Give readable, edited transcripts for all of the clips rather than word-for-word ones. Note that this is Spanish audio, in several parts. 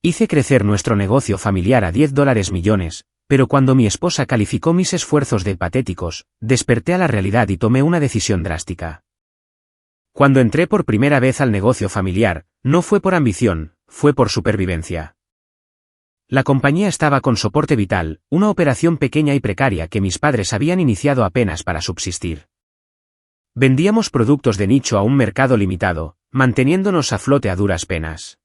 Hice crecer nuestro negocio familiar a $10 millones, pero cuando mi esposa calificó mis esfuerzos de patéticos, desperté a la realidad y tomé una decisión drástica. Cuando entré por primera vez al negocio familiar, no fue por ambición, fue por supervivencia. La compañía estaba con soporte vital, una operación pequeña y precaria que mis padres habían iniciado apenas para subsistir. Vendíamos productos de nicho a un mercado limitado, manteniéndonos a flote a duras penas.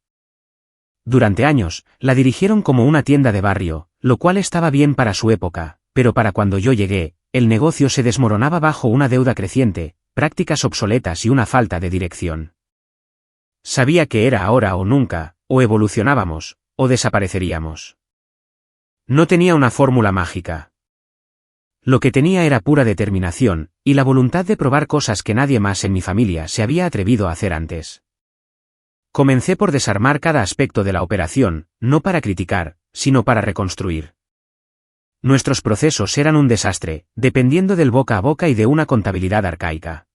Durante años, la dirigieron como una tienda de barrio, lo cual estaba bien para su época, pero para cuando yo llegué, el negocio se desmoronaba bajo una deuda creciente, prácticas obsoletas y una falta de dirección. Sabía que era ahora o nunca, o evolucionábamos, o desapareceríamos. No tenía una fórmula mágica. Lo que tenía era pura determinación, y la voluntad de probar cosas que nadie más en mi familia se había atrevido a hacer antes. Comencé por desarmar cada aspecto de la operación, no para criticar, sino para reconstruir. Nuestros procesos eran un desastre, dependiendo del boca a boca y de una contabilidad arcaica.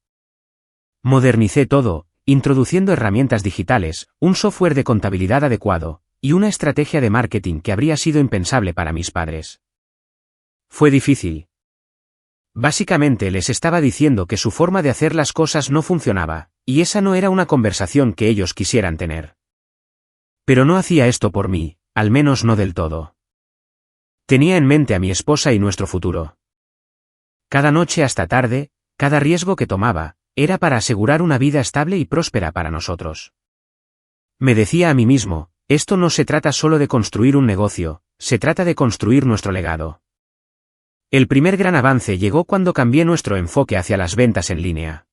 Modernicé todo, introduciendo herramientas digitales, un software de contabilidad adecuado, y una estrategia de marketing que habría sido impensable para mis padres. Fue difícil. Básicamente les estaba diciendo que su forma de hacer las cosas no funcionaba, y esa no era una conversación que ellos quisieran tener. Pero no hacía esto por mí, al menos no del todo. Tenía en mente a mi esposa y nuestro futuro. Cada noche hasta tarde, cada riesgo que tomaba, era para asegurar una vida estable y próspera para nosotros. Me decía a mí mismo, esto no se trata solo de construir un negocio, se trata de construir nuestro legado. El primer gran avance llegó cuando cambié nuestro enfoque hacia las ventas en línea.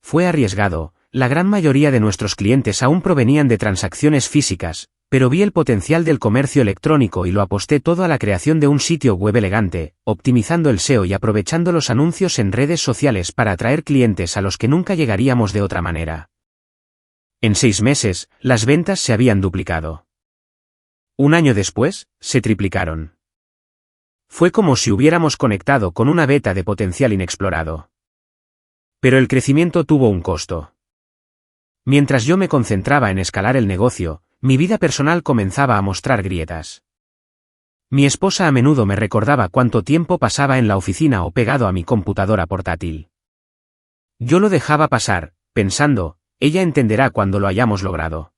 Fue arriesgado, la gran mayoría de nuestros clientes aún provenían de transacciones físicas, pero vi el potencial del comercio electrónico y lo aposté todo a la creación de un sitio web elegante, optimizando el SEO y aprovechando los anuncios en redes sociales para atraer clientes a los que nunca llegaríamos de otra manera. En 6 meses, las ventas se habían duplicado. Un año después, se triplicaron. Fue como si hubiéramos conectado con una beta de potencial inexplorado. Pero el crecimiento tuvo un costo. Mientras yo me concentraba en escalar el negocio, mi vida personal comenzaba a mostrar grietas. Mi esposa a menudo me recordaba cuánto tiempo pasaba en la oficina o pegado a mi computadora portátil. Yo lo dejaba pasar, pensando, ella entenderá cuando lo hayamos logrado.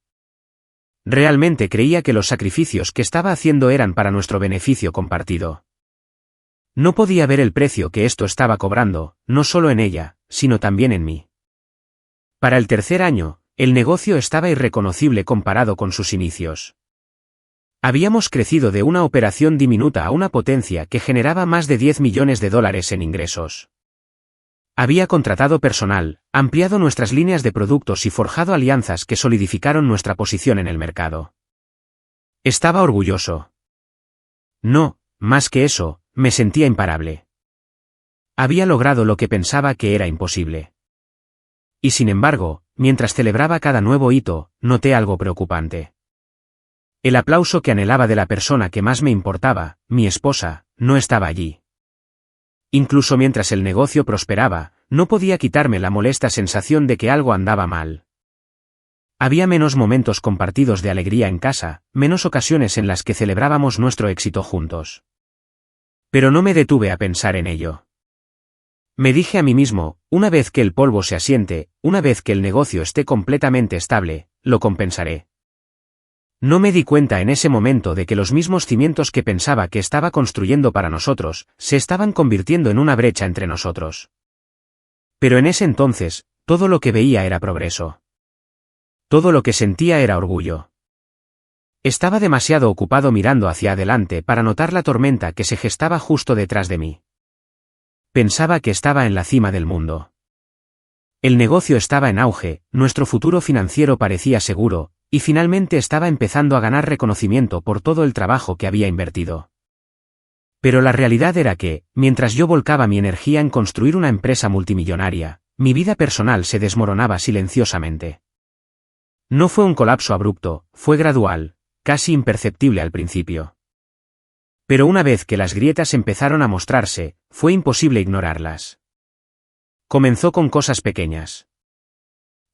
Realmente creía que los sacrificios que estaba haciendo eran para nuestro beneficio compartido. No podía ver el precio que esto estaba cobrando, no solo en ella, sino también en mí. Para el tercer año, el negocio estaba irreconocible comparado con sus inicios. Habíamos crecido de una operación diminuta a una potencia que generaba más de $10 millones en ingresos. Había contratado personal, ampliado nuestras líneas de productos y forjado alianzas que solidificaron nuestra posición en el mercado. Estaba orgulloso. No, más que eso, me sentía imparable. Había logrado lo que pensaba que era imposible. Y sin embargo, mientras celebraba cada nuevo hito, noté algo preocupante. El aplauso que anhelaba de la persona que más me importaba, mi esposa, no estaba allí. Incluso mientras el negocio prosperaba, no podía quitarme la molesta sensación de que algo andaba mal. Había menos momentos compartidos de alegría en casa, menos ocasiones en las que celebrábamos nuestro éxito juntos. Pero no me detuve a pensar en ello. Me dije a mí mismo, una vez que el polvo se asiente, una vez que el negocio esté completamente estable, lo compensaré. No me di cuenta en ese momento de que los mismos cimientos que pensaba que estaba construyendo para nosotros, se estaban convirtiendo en una brecha entre nosotros. Pero en ese entonces, todo lo que veía era progreso. Todo lo que sentía era orgullo. Estaba demasiado ocupado mirando hacia adelante para notar la tormenta que se gestaba justo detrás de mí. Pensaba que estaba en la cima del mundo. El negocio estaba en auge, nuestro futuro financiero parecía seguro, y finalmente estaba empezando a ganar reconocimiento por todo el trabajo que había invertido. Pero la realidad era que, mientras yo volcaba mi energía en construir una empresa multimillonaria, mi vida personal se desmoronaba silenciosamente. No fue un colapso abrupto, fue gradual, casi imperceptible al principio. Pero una vez que las grietas empezaron a mostrarse, fue imposible ignorarlas. Comenzó con cosas pequeñas.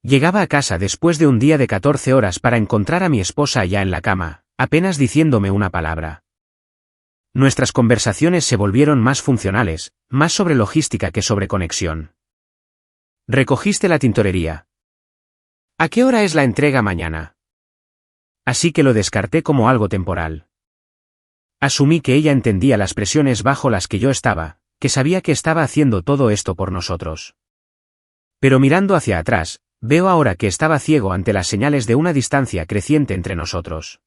Llegaba a casa después de un día de 14 horas para encontrar a mi esposa ya en la cama, apenas diciéndome una palabra. Nuestras conversaciones se volvieron más funcionales, más sobre logística que sobre conexión. ¿Recogiste la tintorería? ¿A qué hora es la entrega mañana? Así que lo descarté como algo temporal. Asumí que ella entendía las presiones bajo las que yo estaba, que sabía que estaba haciendo todo esto por nosotros. Pero mirando hacia atrás, veo ahora que estaba ciego ante las señales de una distancia creciente entre nosotros.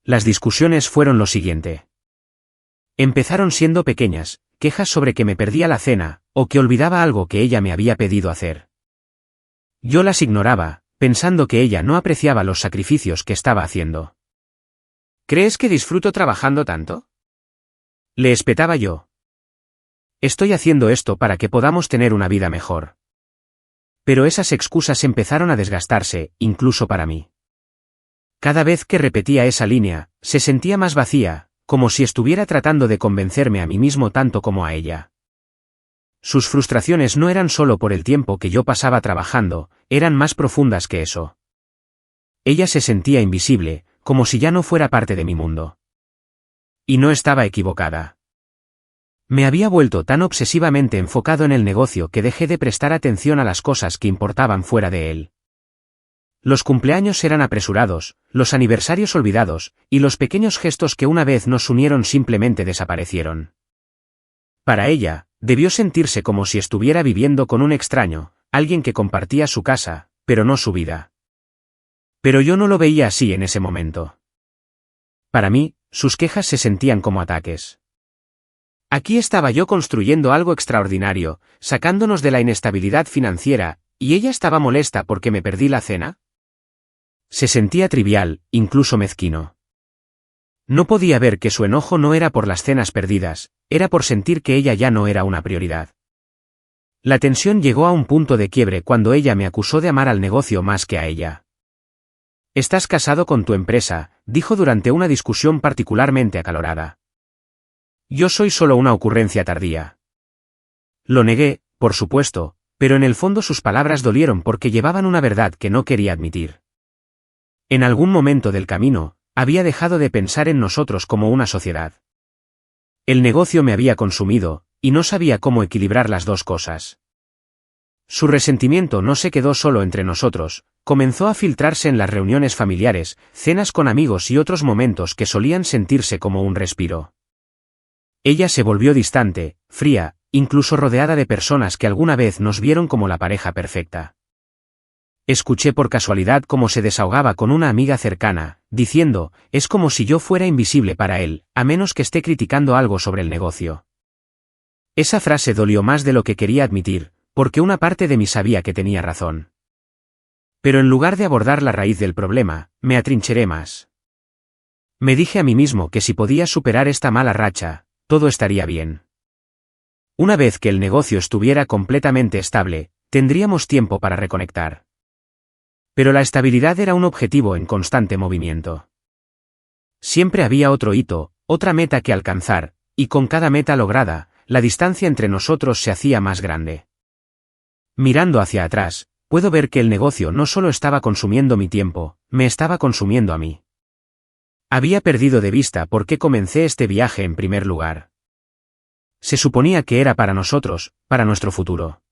Las discusiones fueron lo siguiente. Empezaron siendo pequeñas, quejas sobre que me perdía la cena, o que olvidaba algo que ella me había pedido hacer. Yo las ignoraba, pensando que ella no apreciaba los sacrificios que estaba haciendo. ¿Crees que disfruto trabajando tanto? Le espetaba yo. Estoy haciendo esto para que podamos tener una vida mejor. Pero esas excusas empezaron a desgastarse, incluso para mí. Cada vez que repetía esa línea, se sentía más vacía, como si estuviera tratando de convencerme a mí mismo tanto como a ella. Sus frustraciones no eran solo por el tiempo que yo pasaba trabajando, eran más profundas que eso. Ella se sentía invisible, como si ya no fuera parte de mi mundo. Y no estaba equivocada. Me había vuelto tan obsesivamente enfocado en el negocio que dejé de prestar atención a las cosas que importaban fuera de él. Los cumpleaños eran apresurados, los aniversarios olvidados, y los pequeños gestos que una vez nos unieron simplemente desaparecieron. Para ella, debió sentirse como si estuviera viviendo con un extraño, alguien que compartía su casa, pero no su vida. Pero yo no lo veía así en ese momento. Para mí, sus quejas se sentían como ataques. Aquí estaba yo construyendo algo extraordinario, sacándonos de la inestabilidad financiera, ¿y ella estaba molesta porque me perdí la cena? Se sentía trivial, incluso mezquino. No podía ver que su enojo no era por las cenas perdidas, era por sentir que ella ya no era una prioridad. La tensión llegó a un punto de quiebre cuando ella me acusó de amar al negocio más que a ella. «Estás casado con tu empresa», dijo durante una discusión particularmente acalorada. Yo soy solo una ocurrencia tardía. Lo negué, por supuesto, pero en el fondo sus palabras dolieron porque llevaban una verdad que no quería admitir. En algún momento del camino, había dejado de pensar en nosotros como una sociedad. El negocio me había consumido, y no sabía cómo equilibrar las dos cosas. Su resentimiento no se quedó solo entre nosotros, comenzó a filtrarse en las reuniones familiares, cenas con amigos y otros momentos que solían sentirse como un respiro. Ella se volvió distante, fría, incluso rodeada de personas que alguna vez nos vieron como la pareja perfecta. Escuché por casualidad cómo se desahogaba con una amiga cercana, diciendo, es como si yo fuera invisible para él, a menos que esté criticando algo sobre el negocio. Esa frase dolió más de lo que quería admitir, porque una parte de mí sabía que tenía razón. Pero en lugar de abordar la raíz del problema, me atrincheré más. Me dije a mí mismo que si podía superar esta mala racha, todo estaría bien. Una vez que el negocio estuviera completamente estable, tendríamos tiempo para reconectar. Pero la estabilidad era un objetivo en constante movimiento. Siempre había otro hito, otra meta que alcanzar, y con cada meta lograda, la distancia entre nosotros se hacía más grande. Mirando hacia atrás, puedo ver que el negocio no solo estaba consumiendo mi tiempo, me estaba consumiendo a mí. Había perdido de vista por qué comencé este viaje en primer lugar. Se suponía que era para nosotros, para nuestro futuro.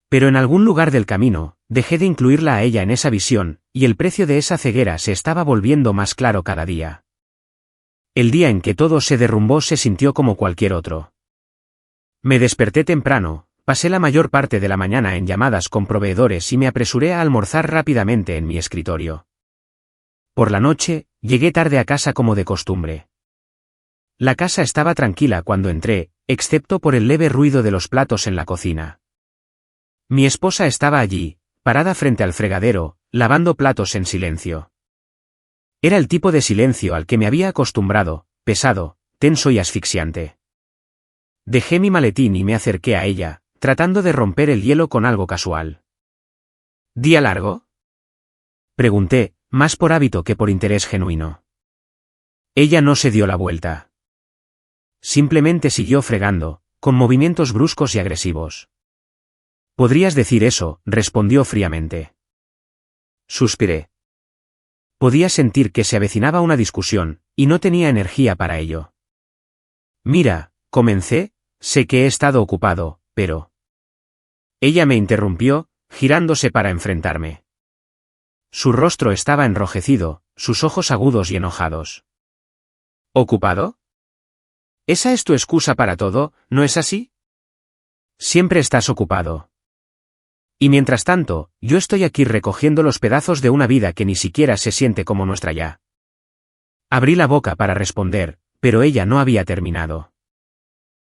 Pero en algún lugar del camino, dejé de incluirla a ella en esa visión, y el precio de esa ceguera se estaba volviendo más claro cada día. El día en que todo se derrumbó se sintió como cualquier otro. Me desperté temprano, pasé la mayor parte de la mañana en llamadas con proveedores y me apresuré a almorzar rápidamente en mi escritorio. Por la noche, llegué tarde a casa como de costumbre. La casa estaba tranquila cuando entré, excepto por el leve ruido de los platos en la cocina. Mi esposa estaba allí, parada frente al fregadero, lavando platos en silencio. Era el tipo de silencio al que me había acostumbrado, pesado, tenso y asfixiante. Dejé mi maletín y me acerqué a ella, tratando de romper el hielo con algo casual. ¿Día largo?, pregunté, más por hábito que por interés genuino. Ella no se dio la vuelta. Simplemente siguió fregando, con movimientos bruscos y agresivos. Podrías decir eso, respondió fríamente. Suspiré. Podía sentir que se avecinaba una discusión, y no tenía energía para ello. Mira, comencé, sé que he estado ocupado, pero... Ella me interrumpió, girándose para enfrentarme. Su rostro estaba enrojecido, sus ojos agudos y enojados. ¿Ocupado? Esa es tu excusa para todo, ¿no es así? Siempre estás ocupado. Y mientras tanto, yo estoy aquí recogiendo los pedazos de una vida que ni siquiera se siente como nuestra ya. Abrí la boca para responder, pero ella no había terminado.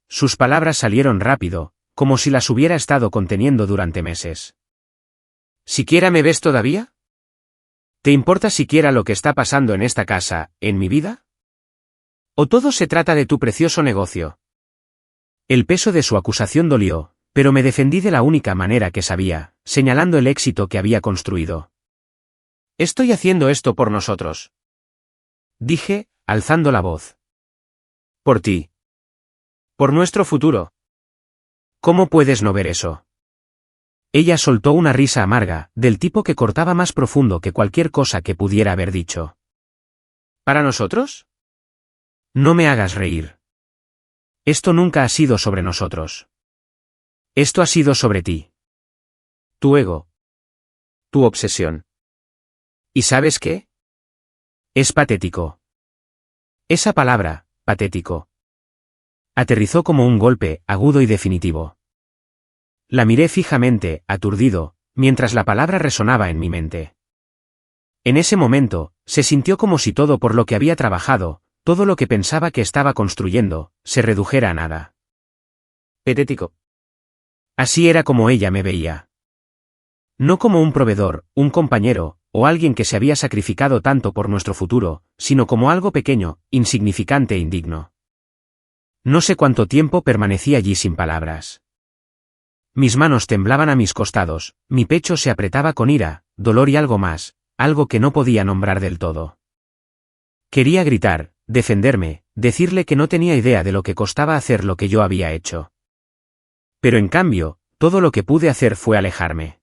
Sus palabras salieron rápido, como si las hubiera estado conteniendo durante meses. ¿Siquiera me ves todavía? ¿Te importa siquiera lo que está pasando en esta casa, en mi vida? ¿O todo se trata de tu precioso negocio? El peso de su acusación dolió, pero me defendí de la única manera que sabía, señalando el éxito que había construido. Estoy haciendo esto por nosotros. Dije, alzando la voz. Por ti. Por nuestro futuro. ¿Cómo puedes no ver eso? Ella soltó una risa amarga, del tipo que cortaba más profundo que cualquier cosa que pudiera haber dicho. ¿Para nosotros? No me hagas reír. Esto nunca ha sido sobre nosotros. Esto ha sido sobre ti. Tu ego. Tu obsesión. ¿Y sabes qué? Es patético. Esa palabra, patético. Aterrizó como un golpe, agudo y definitivo. La miré fijamente, aturdido, mientras la palabra resonaba en mi mente. En ese momento, se sintió como si todo por lo que había trabajado, todo lo que pensaba que estaba construyendo, se redujera a nada. Patético. Así era como ella me veía. No como un proveedor, un compañero, o alguien que se había sacrificado tanto por nuestro futuro, sino como algo pequeño, insignificante e indigno. No sé cuánto tiempo permanecí allí sin palabras. Mis manos temblaban a mis costados, mi pecho se apretaba con ira, dolor y algo más, algo que no podía nombrar del todo. Quería gritar, defenderme, decirle que no tenía idea de lo que costaba hacer lo que yo había hecho. Pero en cambio, todo lo que pude hacer fue alejarme.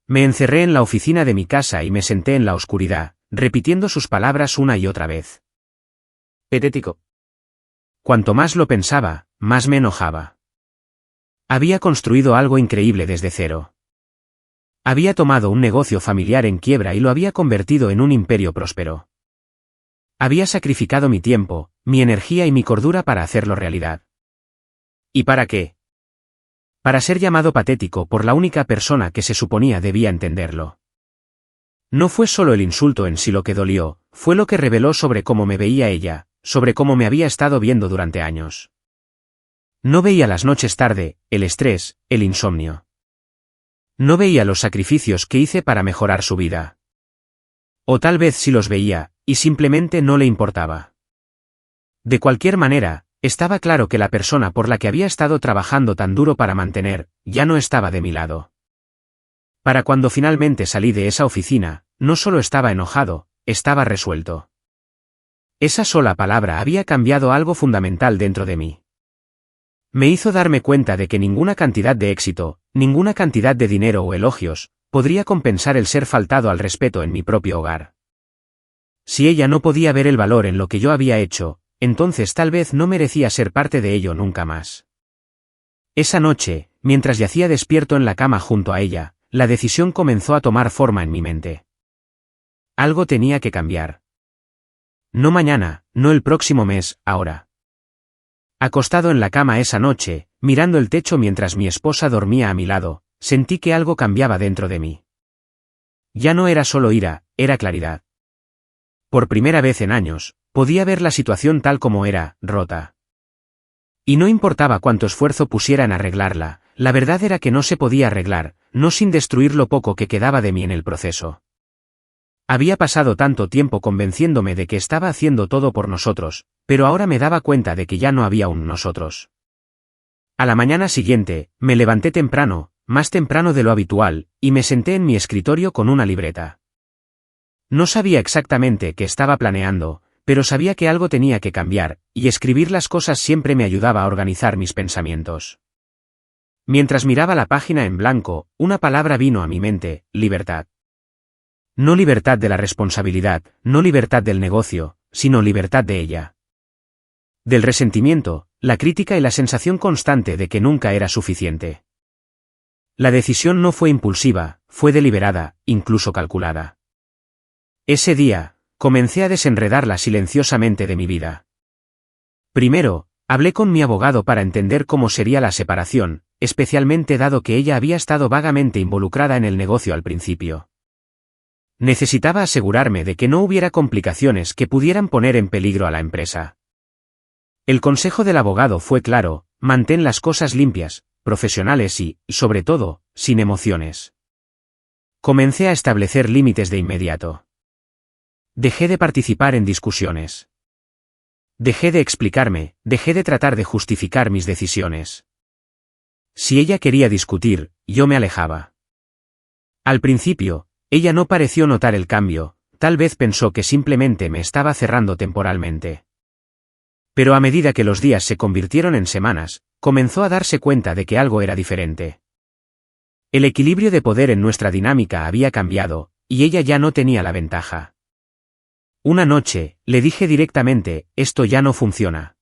Me encerré en la oficina de mi casa y me senté en la oscuridad, repitiendo sus palabras una y otra vez. Patético. Cuanto más lo pensaba, más me enojaba. Había construido algo increíble desde cero. Había tomado un negocio familiar en quiebra y lo había convertido en un imperio próspero. Había sacrificado mi tiempo, mi energía y mi cordura para hacerlo realidad. ¿Y para qué? Para ser llamado patético por la única persona que se suponía debía entenderlo. No fue solo el insulto en sí lo que dolió, fue lo que reveló sobre cómo me veía ella, sobre cómo me había estado viendo durante años. No veía las noches tarde, el estrés, el insomnio. No veía los sacrificios que hice para mejorar su vida. O tal vez sí los veía, y simplemente no le importaba. De cualquier manera, estaba claro que la persona por la que había estado trabajando tan duro para mantener, ya no estaba de mi lado. Para cuando finalmente salí de esa oficina, no solo estaba enojado, estaba resuelto. Esa sola palabra había cambiado algo fundamental dentro de mí. Me hizo darme cuenta de que ninguna cantidad de éxito, ninguna cantidad de dinero o elogios, podría compensar el ser faltado al respeto en mi propio hogar. Si ella no podía ver el valor en lo que yo había hecho, entonces tal vez no merecía ser parte de ello nunca más. Esa noche, mientras yacía despierto en la cama junto a ella, la decisión comenzó a tomar forma en mi mente. Algo tenía que cambiar. No mañana, no el próximo mes, ahora. Acostado en la cama esa noche, mirando el techo mientras mi esposa dormía a mi lado, sentí que algo cambiaba dentro de mí. Ya no era solo ira, era claridad. Por primera vez en años, podía ver la situación tal como era, rota. Y no importaba cuánto esfuerzo pusiera en arreglarla, la verdad era que no se podía arreglar, no sin destruir lo poco que quedaba de mí en el proceso. Había pasado tanto tiempo convenciéndome de que estaba haciendo todo por nosotros, pero ahora me daba cuenta de que ya no había un nosotros. A la mañana siguiente, me levanté temprano, más temprano de lo habitual, y me senté en mi escritorio con una libreta. No sabía exactamente qué estaba planeando, pero sabía que algo tenía que cambiar, y escribir las cosas siempre me ayudaba a organizar mis pensamientos. Mientras miraba la página en blanco, una palabra vino a mi mente: libertad. No libertad de la responsabilidad, no libertad del negocio, sino libertad de ella. Del resentimiento, la crítica y la sensación constante de que nunca era suficiente. La decisión no fue impulsiva, fue deliberada, incluso calculada. Ese día, comencé a desenredarla silenciosamente de mi vida. Primero, hablé con mi abogado para entender cómo sería la separación, especialmente dado que ella había estado vagamente involucrada en el negocio al principio. Necesitaba asegurarme de que no hubiera complicaciones que pudieran poner en peligro a la empresa. El consejo del abogado fue claro: mantén las cosas limpias, profesionales y, sobre todo, sin emociones. Comencé a establecer límites de inmediato. Dejé de participar en discusiones. Dejé de explicarme, dejé de tratar de justificar mis decisiones. Si ella quería discutir, yo me alejaba. Al principio, ella no pareció notar el cambio, tal vez pensó que simplemente me estaba cerrando temporalmente. Pero a medida que los días se convirtieron en semanas, comenzó a darse cuenta de que algo era diferente. El equilibrio de poder en nuestra dinámica había cambiado, y ella ya no tenía la ventaja. Una noche, le dije directamente: esto ya no funciona.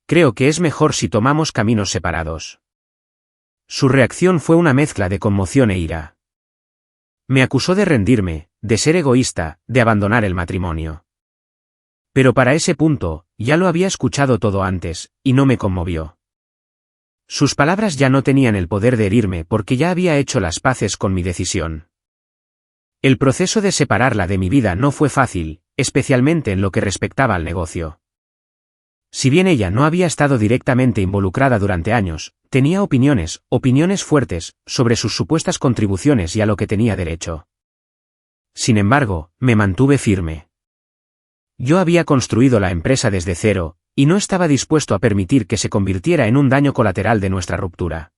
Creo que es mejor si tomamos caminos separados. Su reacción fue una mezcla de conmoción e ira. Me acusó de rendirme, de ser egoísta, de abandonar el matrimonio. Pero para ese punto, ya lo había escuchado todo antes, y no me conmovió. Sus palabras ya no tenían el poder de herirme porque ya había hecho las paces con mi decisión. El proceso de separarla de mi vida no fue fácil, especialmente en lo que respectaba al negocio. Si bien ella no había estado directamente involucrada durante años, tenía opiniones fuertes, sobre sus supuestas contribuciones y a lo que tenía derecho. Sin embargo, me mantuve firme. Yo había construido la empresa desde cero, y no estaba dispuesto a permitir que se convirtiera en un daño colateral de nuestra ruptura.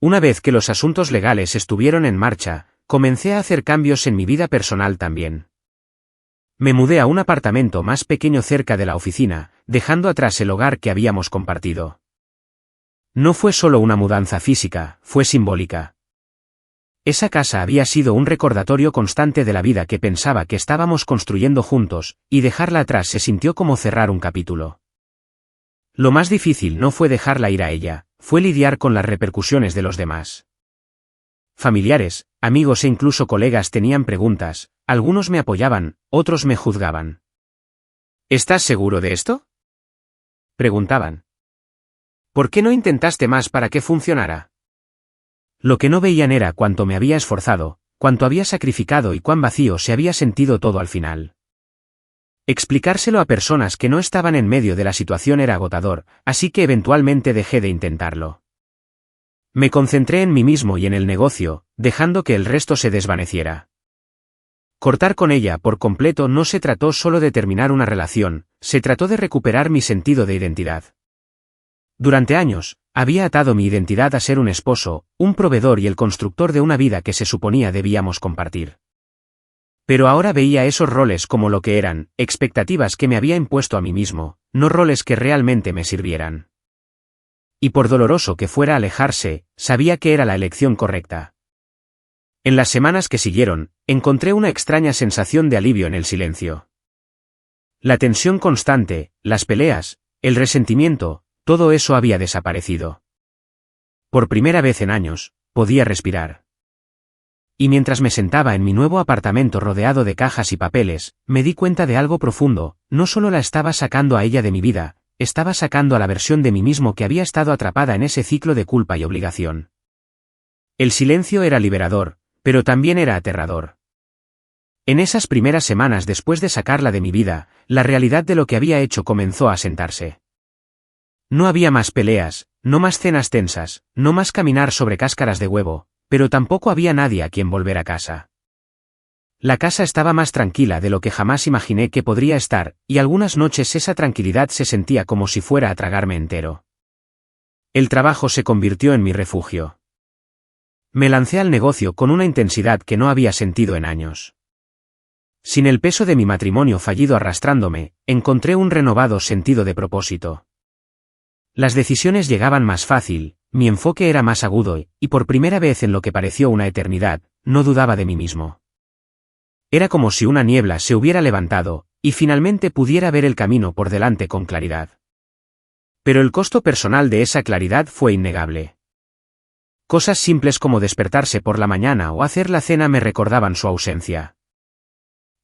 Una vez que los asuntos legales estuvieron en marcha, comencé a hacer cambios en mi vida personal también. Me mudé a un apartamento más pequeño cerca de la oficina, dejando atrás el hogar que habíamos compartido. No fue solo una mudanza física, fue simbólica. Esa casa había sido un recordatorio constante de la vida que pensaba que estábamos construyendo juntos, y dejarla atrás se sintió como cerrar un capítulo. Lo más difícil no fue dejarla ir a ella, fue lidiar con las repercusiones de los demás. Familiares, amigos e incluso colegas tenían preguntas, algunos me apoyaban, otros me juzgaban. ¿Estás seguro de esto?, preguntaban. ¿Por qué no intentaste más para que funcionara? Lo que no veían era cuánto me había esforzado, cuánto había sacrificado y cuán vacío se había sentido todo al final. Explicárselo a personas que no estaban en medio de la situación era agotador, así que eventualmente dejé de intentarlo. Me concentré en mí mismo y en el negocio, dejando que el resto se desvaneciera. Cortar con ella por completo no se trató solo de terminar una relación, se trató de recuperar mi sentido de identidad. Durante años, había atado mi identidad a ser un esposo, un proveedor y el constructor de una vida que se suponía debíamos compartir. Pero ahora veía esos roles como lo que eran, expectativas que me había impuesto a mí mismo, no roles que realmente me sirvieran. Y por doloroso que fuera alejarse, sabía que era la elección correcta. En las semanas que siguieron, encontré una extraña sensación de alivio en el silencio. La tensión constante, las peleas, el resentimiento, todo eso había desaparecido. Por primera vez en años, podía respirar. Y mientras me sentaba en mi nuevo apartamento rodeado de cajas y papeles, me di cuenta de algo profundo: no solo la estaba sacando a ella de mi vida, estaba sacando a la versión de mí mismo que había estado atrapada en ese ciclo de culpa y obligación. El silencio era liberador, pero también era aterrador. En esas primeras semanas después de sacarla de mi vida, la realidad de lo que había hecho comenzó a asentarse. No había más peleas, no más cenas tensas, no más caminar sobre cáscaras de huevo, pero tampoco había nadie a quien volver a casa. La casa estaba más tranquila de lo que jamás imaginé que podría estar, y algunas noches esa tranquilidad se sentía como si fuera a tragarme entero. El trabajo se convirtió en mi refugio. Me lancé al negocio con una intensidad que no había sentido en años. Sin el peso de mi matrimonio fallido arrastrándome, encontré un renovado sentido de propósito. Las decisiones llegaban más fácil, mi enfoque era más agudo y por primera vez en lo que pareció una eternidad, no dudaba de mí mismo. Era como si una niebla se hubiera levantado, y finalmente pudiera ver el camino por delante con claridad. Pero el costo personal de esa claridad fue innegable. Cosas simples como despertarse por la mañana o hacer la cena me recordaban su ausencia.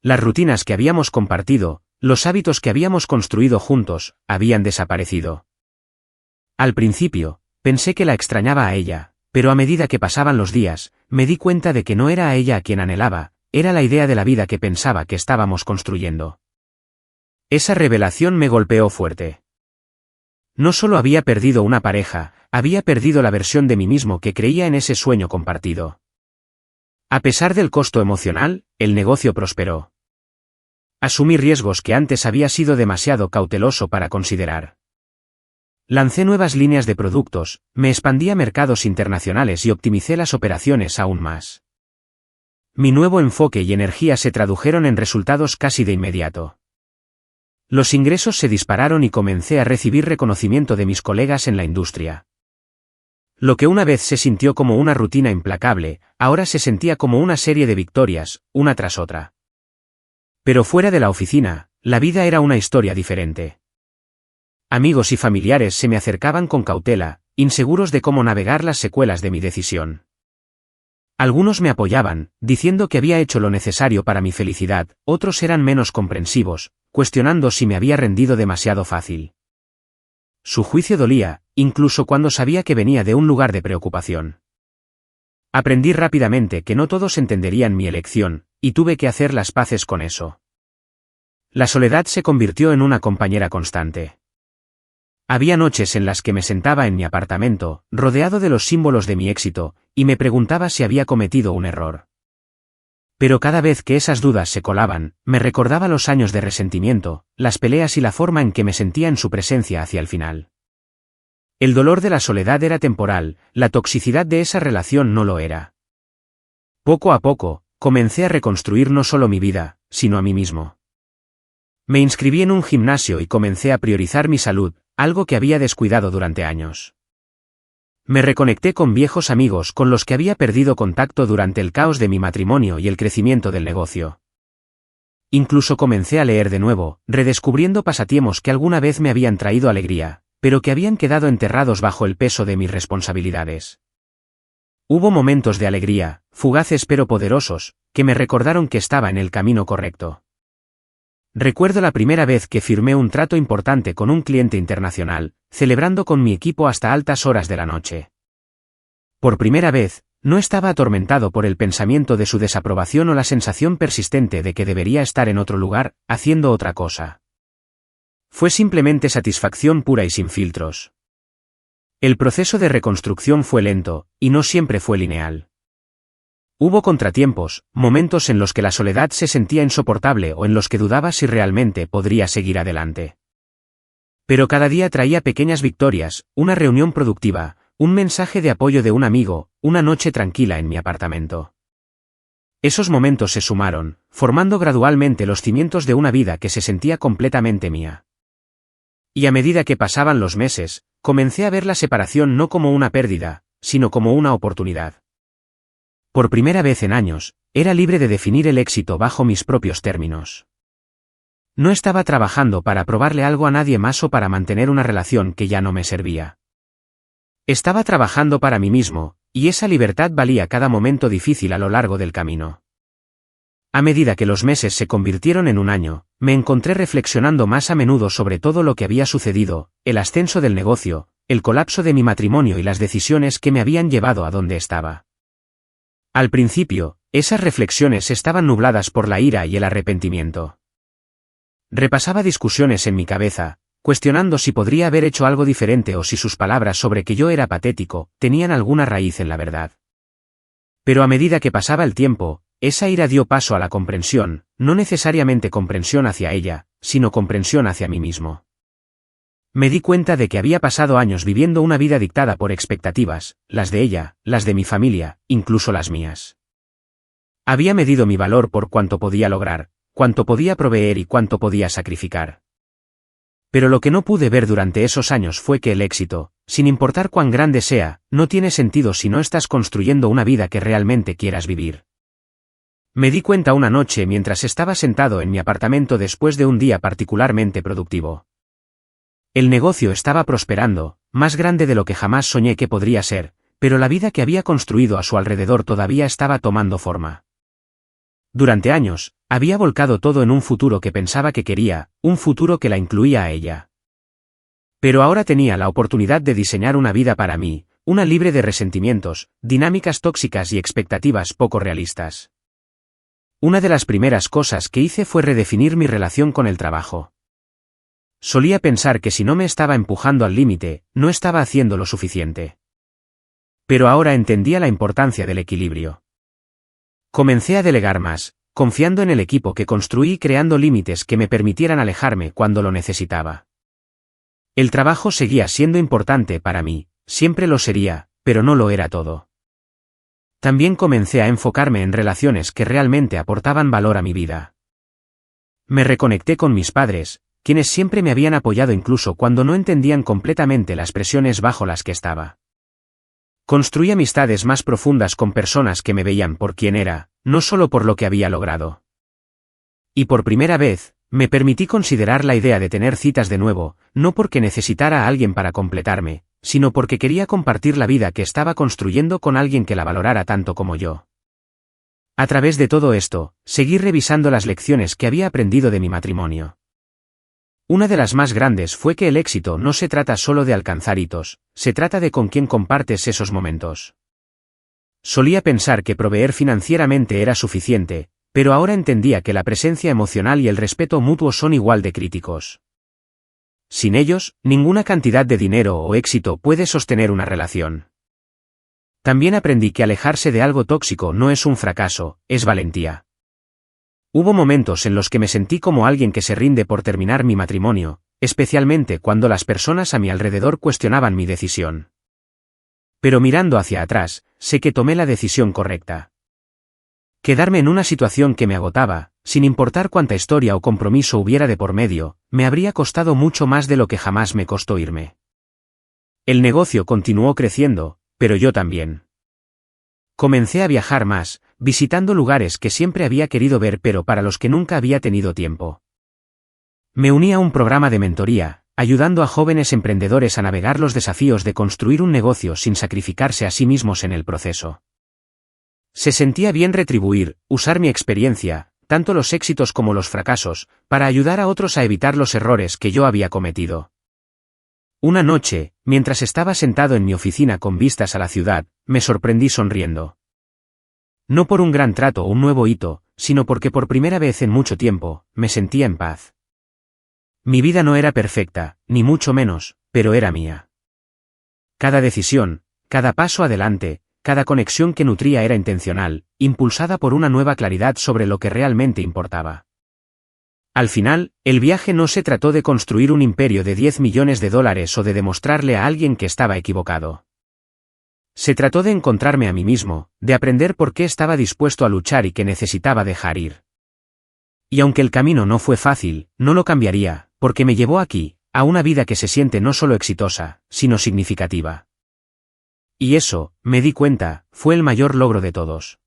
Las rutinas que habíamos compartido, los hábitos que habíamos construido juntos, habían desaparecido. Al principio, pensé que la extrañaba a ella, pero a medida que pasaban los días, me di cuenta de que no era a ella a quien anhelaba, era la idea de la vida que pensaba que estábamos construyendo. Esa revelación me golpeó fuerte. No solo había perdido una pareja, había perdido la versión de mí mismo que creía en ese sueño compartido. A pesar del costo emocional, el negocio prosperó. Asumí riesgos que antes había sido demasiado cauteloso para considerar. Lancé nuevas líneas de productos, me expandí a mercados internacionales y optimicé las operaciones aún más. Mi nuevo enfoque y energía se tradujeron en resultados casi de inmediato. Los ingresos se dispararon y comencé a recibir reconocimiento de mis colegas en la industria. Lo que una vez se sintió como una rutina implacable, ahora se sentía como una serie de victorias, una tras otra. Pero fuera de la oficina, la vida era una historia diferente. Amigos y familiares se me acercaban con cautela, inseguros de cómo navegar las secuelas de mi decisión. Algunos me apoyaban, diciendo que había hecho lo necesario para mi felicidad, otros eran menos comprensivos, cuestionando si me había rendido demasiado fácil. Su juicio dolía, incluso cuando sabía que venía de un lugar de preocupación. Aprendí rápidamente que no todos entenderían mi elección, y tuve que hacer las paces con eso. La soledad se convirtió en una compañera constante. Había noches en las que me sentaba en mi apartamento, rodeado de los símbolos de mi éxito, y me preguntaba si había cometido un error. Pero cada vez que esas dudas se colaban, me recordaba los años de resentimiento, las peleas y la forma en que me sentía en su presencia hacia el final. El dolor de la soledad era temporal, la toxicidad de esa relación no lo era. Poco a poco, comencé a reconstruir no solo mi vida, sino a mí mismo. Me inscribí en un gimnasio y comencé a priorizar mi salud, algo que había descuidado durante años. Me reconecté con viejos amigos con los que había perdido contacto durante el caos de mi matrimonio y el crecimiento del negocio. Incluso comencé a leer de nuevo, redescubriendo pasatiempos que alguna vez me habían traído alegría, pero que habían quedado enterrados bajo el peso de mis responsabilidades. Hubo momentos de alegría, fugaces pero poderosos, que me recordaron que estaba en el camino correcto. Recuerdo la primera vez que firmé un trato importante con un cliente internacional, celebrando con mi equipo hasta altas horas de la noche. Por primera vez, no estaba atormentado por el pensamiento de su desaprobación o la sensación persistente de que debería estar en otro lugar, haciendo otra cosa. Fue simplemente satisfacción pura y sin filtros. El proceso de reconstrucción fue lento, y no siempre fue lineal. Hubo contratiempos, momentos en los que la soledad se sentía insoportable o en los que dudaba si realmente podría seguir adelante. Pero cada día traía pequeñas victorias, una reunión productiva, un mensaje de apoyo de un amigo, una noche tranquila en mi apartamento. Esos momentos se sumaron, formando gradualmente los cimientos de una vida que se sentía completamente mía. Y a medida que pasaban los meses, comencé a ver la separación no como una pérdida, sino como una oportunidad. Por primera vez en años, era libre de definir el éxito bajo mis propios términos. No estaba trabajando para probarle algo a nadie más o para mantener una relación que ya no me servía. Estaba trabajando para mí mismo, y esa libertad valía cada momento difícil a lo largo del camino. A medida que los meses se convirtieron en un año, me encontré reflexionando más a menudo sobre todo lo que había sucedido, el ascenso del negocio, el colapso de mi matrimonio y las decisiones que me habían llevado a donde estaba. Al principio, esas reflexiones estaban nubladas por la ira y el arrepentimiento. Repasaba discusiones en mi cabeza, cuestionando si podría haber hecho algo diferente o si sus palabras sobre que yo era patético, tenían alguna raíz en la verdad. Pero a medida que pasaba el tiempo, esa ira dio paso a la comprensión, no necesariamente comprensión hacia ella, sino comprensión hacia mí mismo. Me di cuenta de que había pasado años viviendo una vida dictada por expectativas, las de ella, las de mi familia, incluso las mías. Había medido mi valor por cuánto podía lograr, cuánto podía proveer y cuánto podía sacrificar. Pero lo que no pude ver durante esos años fue que el éxito, sin importar cuán grande sea, no tiene sentido si no estás construyendo una vida que realmente quieras vivir. Me di cuenta una noche mientras estaba sentado en mi apartamento después de un día particularmente productivo. El negocio estaba prosperando, más grande de lo que jamás soñé que podría ser, pero la vida que había construido a su alrededor todavía estaba tomando forma. Durante años, había volcado todo en un futuro que pensaba que quería, un futuro que la incluía a ella. Pero ahora tenía la oportunidad de diseñar una vida para mí, una libre de resentimientos, dinámicas tóxicas y expectativas poco realistas. Una de las primeras cosas que hice fue redefinir mi relación con el trabajo. Solía pensar que si no me estaba empujando al límite, no estaba haciendo lo suficiente. Pero ahora entendía la importancia del equilibrio. Comencé a delegar más, confiando en el equipo que construí y creando límites que me permitieran alejarme cuando lo necesitaba. El trabajo seguía siendo importante para mí, siempre lo sería, pero no lo era todo. También comencé a enfocarme en relaciones que realmente aportaban valor a mi vida. Me reconecté con mis padres, quienes siempre me habían apoyado incluso cuando no entendían completamente las presiones bajo las que estaba. Construí amistades más profundas con personas que me veían por quien era, no solo por lo que había logrado. Y por primera vez, me permití considerar la idea de tener citas de nuevo, no porque necesitara a alguien para completarme, sino porque quería compartir la vida que estaba construyendo con alguien que la valorara tanto como yo. A través de todo esto, seguí revisando las lecciones que había aprendido de mi matrimonio. Una de las más grandes fue que el éxito no se trata solo de alcanzar hitos, se trata de con quién compartes esos momentos. Solía pensar que proveer financieramente era suficiente, pero ahora entendía que la presencia emocional y el respeto mutuo son igual de críticos. Sin ellos, ninguna cantidad de dinero o éxito puede sostener una relación. También aprendí que alejarse de algo tóxico no es un fracaso, es valentía. Hubo momentos en los que me sentí como alguien que se rinde por terminar mi matrimonio, especialmente cuando las personas a mi alrededor cuestionaban mi decisión. Pero mirando hacia atrás, sé que tomé la decisión correcta. Quedarme en una situación que me agotaba, sin importar cuánta historia o compromiso hubiera de por medio, me habría costado mucho más de lo que jamás me costó irme. El negocio continuó creciendo, pero yo también. Comencé a viajar más, visitando lugares que siempre había querido ver pero para los que nunca había tenido tiempo. Me uní a un programa de mentoría, ayudando a jóvenes emprendedores a navegar los desafíos de construir un negocio sin sacrificarse a sí mismos en el proceso. Se sentía bien retribuir, usar mi experiencia, tanto los éxitos como los fracasos, para ayudar a otros a evitar los errores que yo había cometido. Una noche, mientras estaba sentado en mi oficina con vistas a la ciudad, me sorprendí sonriendo. No por un gran trato o un nuevo hito, sino porque por primera vez en mucho tiempo, me sentía en paz. Mi vida no era perfecta, ni mucho menos, pero era mía. Cada decisión, cada paso adelante, cada conexión que nutría era intencional, impulsada por una nueva claridad sobre lo que realmente importaba. Al final, el viaje no se trató de construir un imperio de $10 millones o de demostrarle a alguien que estaba equivocado. Se trató de encontrarme a mí mismo, de aprender por qué estaba dispuesto a luchar y que necesitaba dejar ir. Y aunque el camino no fue fácil, no lo cambiaría, porque me llevó aquí, a una vida que se siente no solo exitosa, sino significativa. Y eso, me di cuenta, fue el mayor logro de todos.